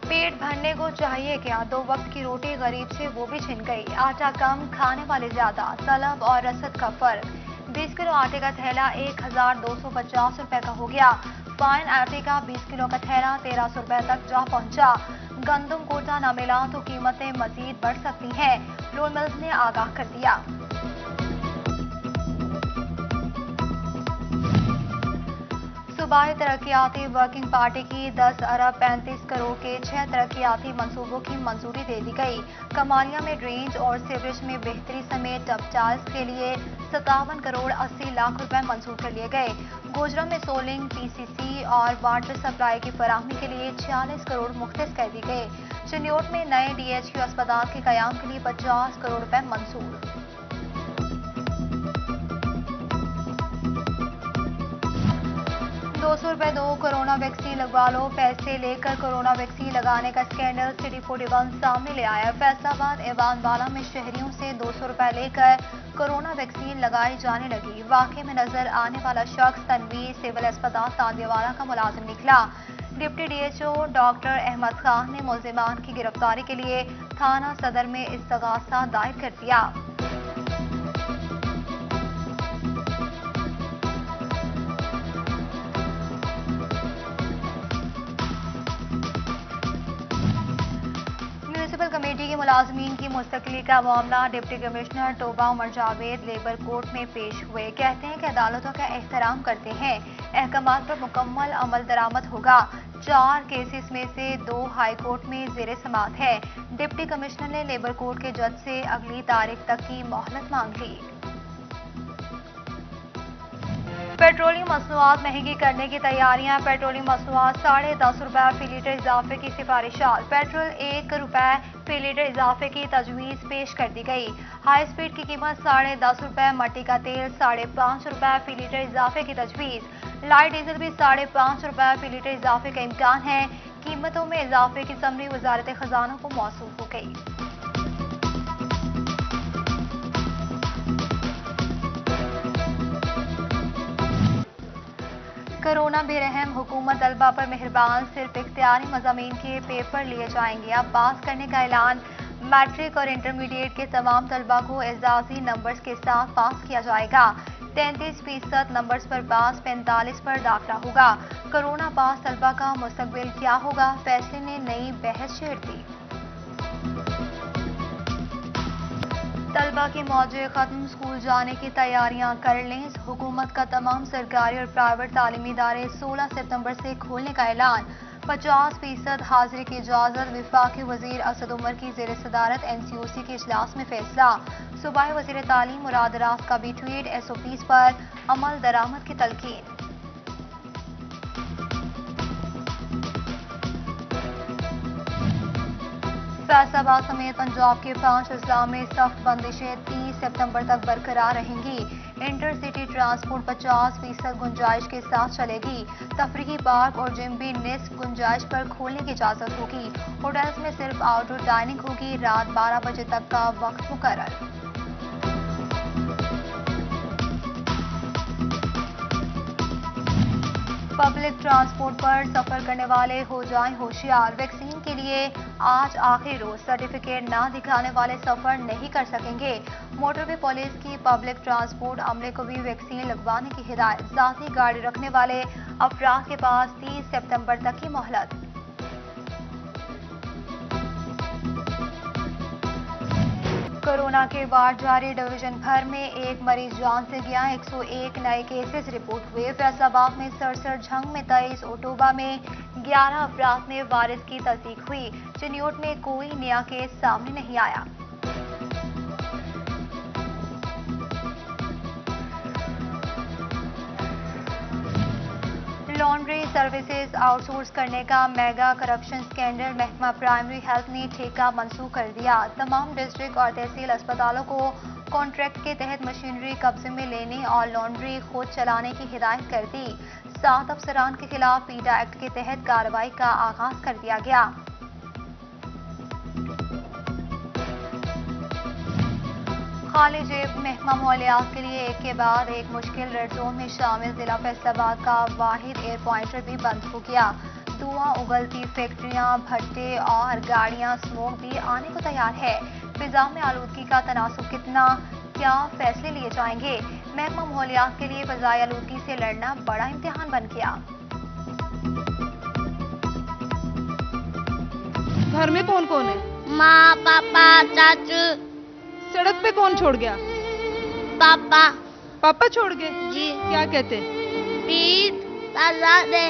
पेट भरने को चाहिए क्या, 2 वक्त की रोटी गरीब से वो भी छिन गई। आटा कम, खाने वाले ज्यादा, तलब और रसद का फर्क। 20 किलो आटे का थैला 1250 रुपए का हो गया। फाइन आटे का 20 किलो का थैला 1300 रुपए तक जा पहुंचा। गंदम कोटा न मिला तो कीमतें मजीद बढ़ सकती हैं, फ्लोर मिल्स ने आगाह कर दिया। सूबाई तरक्याती वर्किंग पार्टी की 10 अरब 35 करोड़ के 6 तरक्याती मंसूबों की मंजूरी दे दी गई। कमालिया में ड्रेनेज और सीवरेज में बेहतरी समेत टपटाइल्स के लिए 57 करोड़ 80 लाख रुपए मंजूर कर लिए गए। गोजरा में सोलिंग, पीसीसी और वाटर सप्लाई की फराहमी के लिए 46 करोड़ मुख्तस कर दी गए। चिन्योट में नए डीएचक्यू अस्पताल के कयाम के लिए 50 करोड़ रुपए मंजूर। 200 रुपए दो, कोरोना वैक्सीन लगवा लो। पैसे लेकर कोरोना वैक्सीन लगाने का स्कैंडल सिटी 41 सामने ले आया। फैसलाबाद एवानवाला में शहरियों से 200 रुपए लेकर कोरोना वैक्सीन लगाई जाने लगी। वाकई में नजर आने वाला शख्स तनवीर सिविल अस्पताल तांदियावाला का मुलाजिम निकला। Deputy DHO doctor Ahmed Khan ने मुलजिमान की गिरफ्तारी के लिए थाना सदर में इस्तगासा दायर कर दिया। म्यूनिसिपल कमेटी के मुलाजमीन की मुस्तकिली का मामला डिप्टी कमिश्नर तोबा उमर जावेद लेबर कोर्ट में पेश हुए। कहते हैं कि अदालतों का एहतराम करते हैं, अहकामात पर मुकम्मल अमल दरामद होगा। 4 केसेस में से 2 हाई कोर्ट में जेर समाअत है। डिप्टी कमिश्नर ने लेबर कोर्ट के जज से अगली तारीख तक की मोहलत मांग ली। पेट्रोलियम मसनूआत महंगी करने की तैयारियां। पेट्रोलियम मसनूआत 10.5 रुपए फी लीटर इजाफे की सिफारिशात। पेट्रोल 1 रुपए फी लीटर इजाफे की तजवीज पेश कर दी गई। हाई स्पीड की कीमत 10.5 रुपए, मट्टी का तेल 5.5 रुपए फी लीटर इजाफे की तजवीज। लाइट डीजल भी 5.5 रुपए फी लीटर इजाफे का इम्कान है। कीमतों में इजाफे की समरी वजारत खजाना को मौसूल हो गई। कोरोना बेरहम, हुकूमत तलबा पर मेहरबान, सिर्फ इख्तियारी मज़ामीन के पेपर लिए जाएंगे। अब पास करने का ऐलान। मैट्रिक और इंटरमीडिएट के तमाम तलबा को एजाजी नंबर्स के साथ पास किया जाएगा। 33% नंबर्स पर पास, 45 पर दाखिला होगा। कोरोना पास तलबा का मुस्तकबिल क्या होगा, फैसले ने नई बहस छेड़ दी। तलबा की मौजे खत्म, स्कूल जाने की तैयारियां कर लें। हुकूमत का तमाम सरकारी और प्राइवेट तालीमी इदारे 16 सितंबर से खोलने का ऐलान। 50% हाजिरी की इजाजत। विफाकी वजीर असद उमर की जेर सदारत एनसीओसी के इजलास में फैसला। सूबाई वजीर तालीम मुराद रास का भी ट्वीट। एसओपीज पर अमल दरामद की तलकीन। फैसलाबाद समेत पंजाब के 5 अजला में सख्त बंदिशें 30 सितंबर तक बरकरार रहेंगी। इंटरसिटी ट्रांसपोर्ट 50% गुंजाइश के साथ चलेगी। तफरीही पार्क और जिम भी निस्फ गुंजाइश पर खोलने की इजाजत होगी। होटल्स में सिर्फ आउटडोर डाइनिंग होगी। रात 12 बजे तक का वक्त मुकर्रर। पब्लिक ट्रांसपोर्ट पर सफर करने वाले हो जाएं होशियार। वैक्सीन के लिए आज आखिरी रोज, सर्टिफिकेट ना दिखाने वाले सफर नहीं कर सकेंगे। मोटरवे पुलिस की पब्लिक ट्रांसपोर्ट अमले को भी वैक्सीन लगवाने की हिदायत। जाती गाड़ी रखने वाले अफराद के पास 30 सितंबर तक की मोहलत। कोरोना के वार्ड जारी, डिवीजन भर में एक मरीज जान से गया। 101 नए केसेस रिपोर्ट हुए। फैसलाबाद में 67, झंग में 23, ओटोबा में 11 अफराद में वायरस की तस्दीक हुई। चिन्योट में कोई नया केस सामने नहीं आया। लॉन्ड्री सर्विसेज आउटसोर्स करने का मेगा करप्शन स्कैंडल। महकमा प्राइमरी हेल्थ ने ठेका मंसूख कर दिया। तमाम डिस्ट्रिक्ट और तहसील अस्पतालों को कॉन्ट्रैक्ट के तहत मशीनरी कब्जे में लेने और लॉन्ड्री खुद चलाने की हिदायत कर दी। 7 अफसरान के खिलाफ पीडा एक्ट के तहत कार्रवाई का आगाज कर दिया गया। खाली जेब महकमा मालियात के लिए एक के बाद एक मुश्किल। रेड जोन में शामिल जिला फैसलाबाद का वाहिद एयर पॉइंटर भी बंद हो गया। धुआं उगलती फैक्ट्रियां, भट्टे और गाड़ियां, स्मोक भी आने को तैयार है। फिजा में आलूदगी का तनासुब कितना, क्या फैसले लिए जाएंगे? महकमा माहौलियात के लिए फिजाई आलूदगी से लड़ना बड़ा इम्तिहान बन गया। घर में कौन कौन है? माँ, पापा, चाचू। सड़क पे कौन छोड़ गया? पापा। पापा छोड़ गए? जी। क्या कहते? प्लीज सजा दे।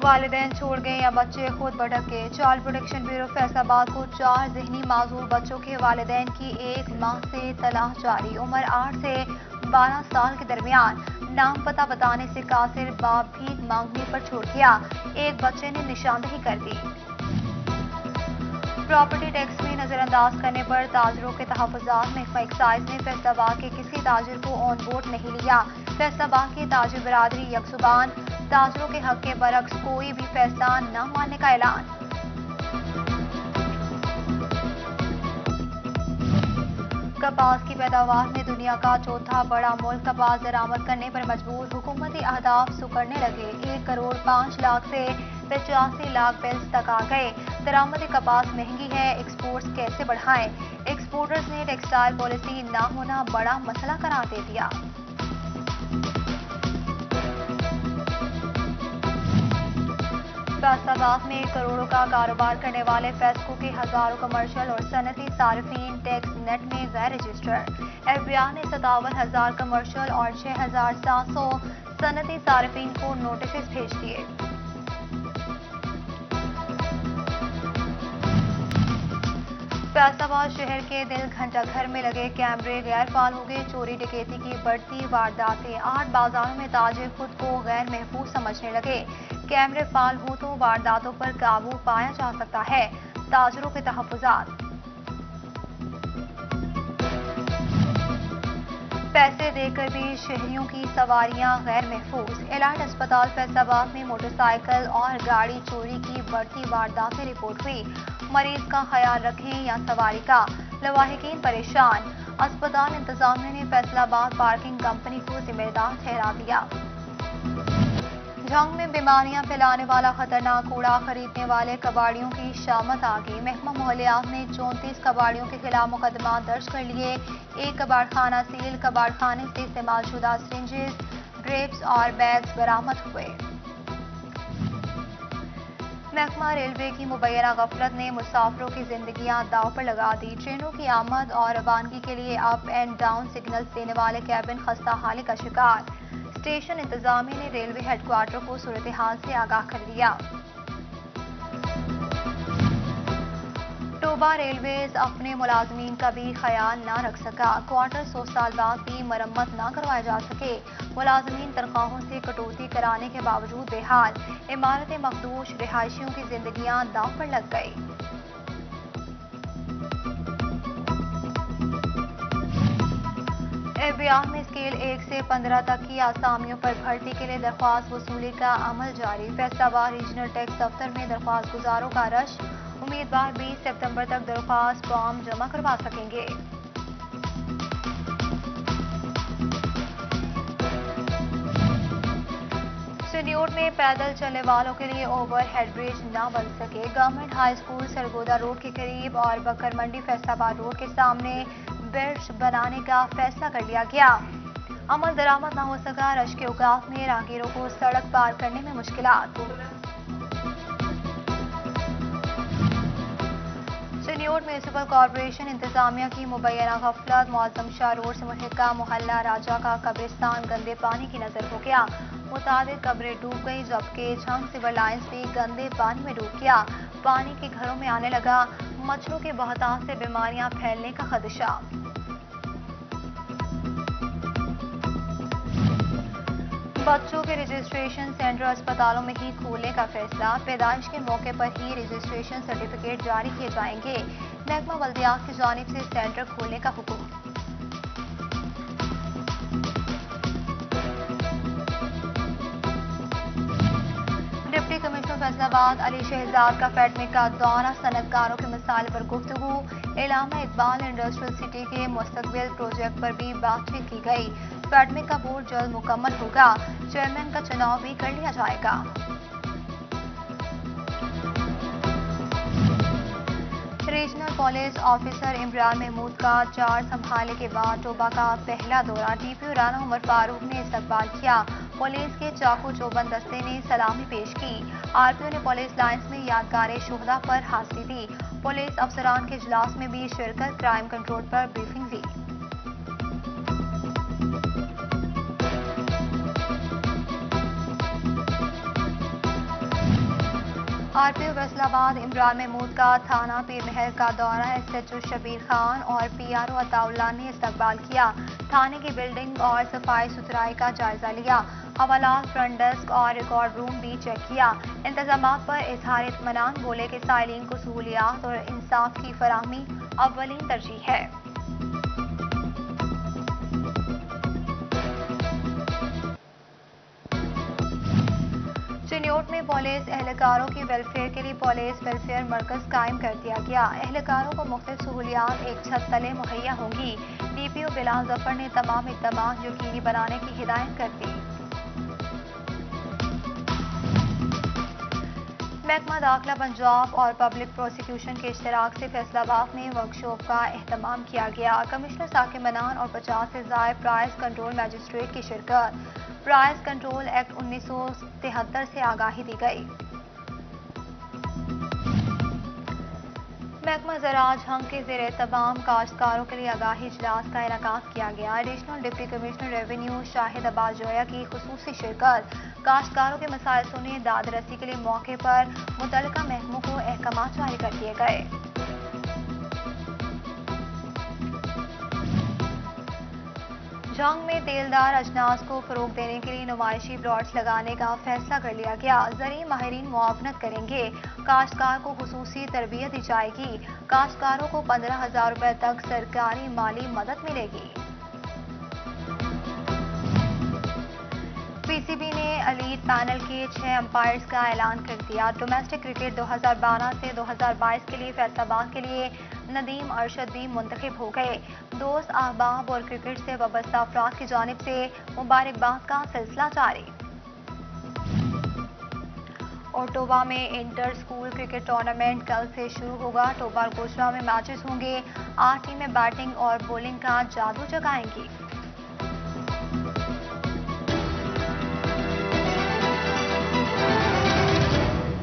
वालिदैन छोड़ गए या बच्चे खुद भटक गए। चाइल्ड प्रोटेक्शन ब्यूरो फैसलाबाद को 4 ज़हनी माजूर बच्चों के वालिदैन की 1 माह से तलाश जारी। उम्र 8 से 12 साल के दरमियान। नाम पता बताने से कासिर, बाप भीख मांगने पर छोड़ गया। एक बच्चे ने निशानदही कर दी। प्रॉपर्टी टैक्स में नजरअंदाज करने पर ताजरों के तहफ़्फ़ुज़ात में एक्साइज ने फैसलाबाद के किसी ताजिर को ऑन बोर्ड नहीं लिया। फैसलाबाद की ताजिर बरादरी यकजुबान, ताजरों के हक के बरक्स कोई भी फैसला न मानने का ऐलान। कपास की पैदावार में दुनिया का चौथा बड़ा मुल्क कपास दरामद करने पर मजबूर। हुकूमती अहदाफ सुकड़ने लगे। 1 करोड़ 5 लाख से 85 लाख बेल्स तक आ गए। दरामद कपास महंगी है, एक्सपोर्ट्स कैसे बढ़ाएं? एक्सपोर्टर्स ने टेक्सटाइल पॉलिसी ना होना बड़ा मसला करार दे दिया। फैसलाबाद में करोड़ों का कारोबार करने वाले फेस्को के हजारों कमर्शियल और सनती सार्फिन टैक्स नेट में गैर रजिस्टर्ड। FBI ने 57,000 कमर्शियल और 6,700 सनती सार्फिन को नोटिस भेज दिए। फैसलाबाद शहर के दिल घंटाघर में लगे कैमरे गैर फाल हो गए। चोरी डकैती की बढ़ती वारदातें। 8 बाजारों में ताजिर खुद को गैर महफूज समझने लगे। कैमरे फाल हो तो वारदातों पर काबू पाया जा सकता है। ताजिरों के तहफ़्फ़ुज़ात। पैसे देकर भी शहरियों की सवारियां गैर महफूज। एलाइट अस्पताल फैसलाबाद में मोटरसाइकिल और गाड़ी चोरी की बढ़ती वारदातें रिपोर्ट हुई। मरीज का ख्याल रखें या सवारी का, लवाहिकीन परेशान। अस्पताल इंतजामिया ने फैसलाबाद पार्किंग कंपनी को जिम्मेदार ठहरा दिया। जंग में बीमारियां फैलाने वाला खतरनाक कूड़ा खरीदने वाले कबाड़ियों की शामत आ गई। महकमा माहौलियात ने 34 कबाड़ियों के खिलाफ मुकदमा दर्ज कर लिए। 1 कबाड़खाना सील, कबाड़खाने से इस्तेमालशुदा सिरिंजेस, ड्रेप्स और बैग्स बरामद हुए। महकमा रेलवे की मुबैना गफलत ने मुसाफिरों की जिंदगियां दांव पर लगा दी। ट्रेनों की आमद और रवानगी के लिए अप एंड डाउन सिग्नल्स देने वाले कैबिन खस्ता हाली का शिकार। स्टेशन इंतजामिया ने रेलवे हेडक्वार्टर को सूरत हाल से आगाह कर दिया। टोबा रेलवेज अपने मुलाजमीन का भी ख्याल न रख सका। क्वार्टर 100 साल बाद भी मरम्मत न करवाए जा सके। मुलाजमीन तनख्वाहों से कटौती कराने के बावजूद बेहाल। इमारतें मखदूश, रिहायशियों की जिंदगियां दांव पर लग गई। FBI में स्केल 1 से 15 तक की आसामियों पर भर्ती के लिए दरख्वास्त वसूली का अमल जारी। फैसलाबाद रीजनल टैक्स दफ्तर में दरख्वास्त गुजारों का रश। उम्मीदवार 20 सितंबर तक दरख्वास्त फॉर्म जमा करवा सकेंगे। सिन्योट में पैदल चलने वालों के लिए ओवर हेड ब्रिज न बन सके। Government high school Sargodha road के करीब और बकर मंडी फैसलाबाद रोड के सामने ब्रिज बनाने का फैसला कर लिया गया। अमल दरामद न हो सका। रश के औकात में राहगीरों को सड़क पार करने में मुश्किलात। सिन्योट म्यूनिसिपल कॉर्पोरेशन इंतजामिया की मुबैना गफलत। मुअज्जम शाह रोड से मुल्हिका मोहल्ला राजा का कब्रिस्तान गंदे पानी की नजर हो गया। मुताबिक कब्रें डूब गई, जबकि झंग सिविल लाइन्स भी गंदे पानी में डूब गया। पानी के घरों में आने लगा। मच्छरों के बहताव से बीमारियां फैलने का खदशा। बच्चों के रजिस्ट्रेशन सेंटर अस्पतालों में ही खोलने का फैसला। पैदाइश के मौके पर ही रजिस्ट्रेशन सर्टिफिकेट जारी किए जाएंगे। महकमा बल्दियात की जानिब से सेंटर खोलने का हुक्म। ڈپٹی کمشنر فیصل آباد علی شہزاد کا فیڈمی کا دورہ، صنعتکاروں کے مسائل پر گفتگو، علامہ اقبال انڈسٹریل سٹی کے مستقبل پروجیکٹ پر بھی بات چیت کی گئی۔ فیڈمی کا بورڈ جلد مکمل ہوگا، چیئرمین کا چناؤ بھی کر لیا جائے گا۔ Regional police officer Imran Mahmood کا چارج سنبھالنے کے بعد ٹوبہ کا پہلا دورہ ڈی پی او رانا عمر فاروق نے استقبال کیا۔ پولیس کے چاقو چوبند دستے نے سلامی پیش کی۔ آر پی او نے پولیس لائنز میں یادگار شہداء پر حاضری دی۔ پولیس افسران کے اجلاس میں بھی شرکت، کرائم کنٹرول پر بریفنگ لی۔ R P O Faisalabad Imran Mahmood کا تھانہ پیر محل کا دورہ، S H O Shabbir Khan اور پی آر او عطا اللہ نے استقبال کیا۔ تھانے کی بلڈنگ اور صفائی ستھرائی کا جائزہ لیا۔ حوالات، فرنٹ ڈیسک اور ریکارڈ روم بھی چیک کیا۔ انتظامات پر اظہار اطمینان، بولے کہ سائلین کو سہولیات اور انصاف کی فراہمی اولین ترجیح ہے۔ چنیوٹ میں پولیس اہلکاروں کی ویلفیئر کے لیے پولیس ویلفیئر مرکز قائم کر دیا گیا۔ اہلکاروں کو مختلف سہولیات ایک چھت تلے مہیا ہوں گی۔ ڈی پی او بلال ظفر نے تمام اقدامات یقینی بنانے کی ہدایت کر دی۔ محکمہ داخلہ پنجاب اور پبلک پروسیکیوشن کے اشتراک سے فیصل آباد میں ورکشاپ کا اہتمام کیا گیا۔ کمشنر ثاقب منان اور 50 سے زائد پرائز کنٹرول مجسٹریٹ کی شرکت۔ پرائز کنٹرول ایکٹ 1973 سے آگاہی دی گئی۔ محکمہ زراعت جھنگ کے زیر اہتمام کاشتکاروں کے لیے آگاہی اجلاس کا انعقاد کیا گیا۔ ایڈیشنل ڈپٹی کمشنر ریونیو شاہد عباس جویا کی خصوصی شرکت۔ کاشتکاروں کے مسائل سنے، داد رسی کے لیے موقع پر متعلقہ محکموں کو احکامات جاری کر دیے گئے۔ جھنگ میں تیلدار اجناس کو فروغ دینے کے لیے نمائشی پلاٹس لگانے کا فیصلہ کر لیا گیا۔ زرعی ماہرین معاونت کریں گے۔ کاشتکار کو خصوصی تربیت دی جائے گی۔ کاشتکاروں کو 15,000 روپے تک سرکاری مالی مدد ملے گی۔ پی سی بی نے ایلیٹ پینل کے 6 امپائرز کا اعلان کر دیا۔ ڈومیسٹک کرکٹ 2012 سے 2022 کے لیے فیصل آباد کے لیے ندیم ارشد بھی منتخب ہو گئے۔ دوست، احباب اور کرکٹ سے وابستہ افراد کی جانب سے مبارکباد کا سلسلہ جاری۔ اور ٹوبہ میں انٹر اسکول کرکٹ ٹورنامنٹ کل سے شروع ہوگا۔ ٹوبہ اور گوجرا میں میچز ہوں گے۔ 8 ٹیمیں بیٹنگ اور بولنگ کا جادو جگائیں گی۔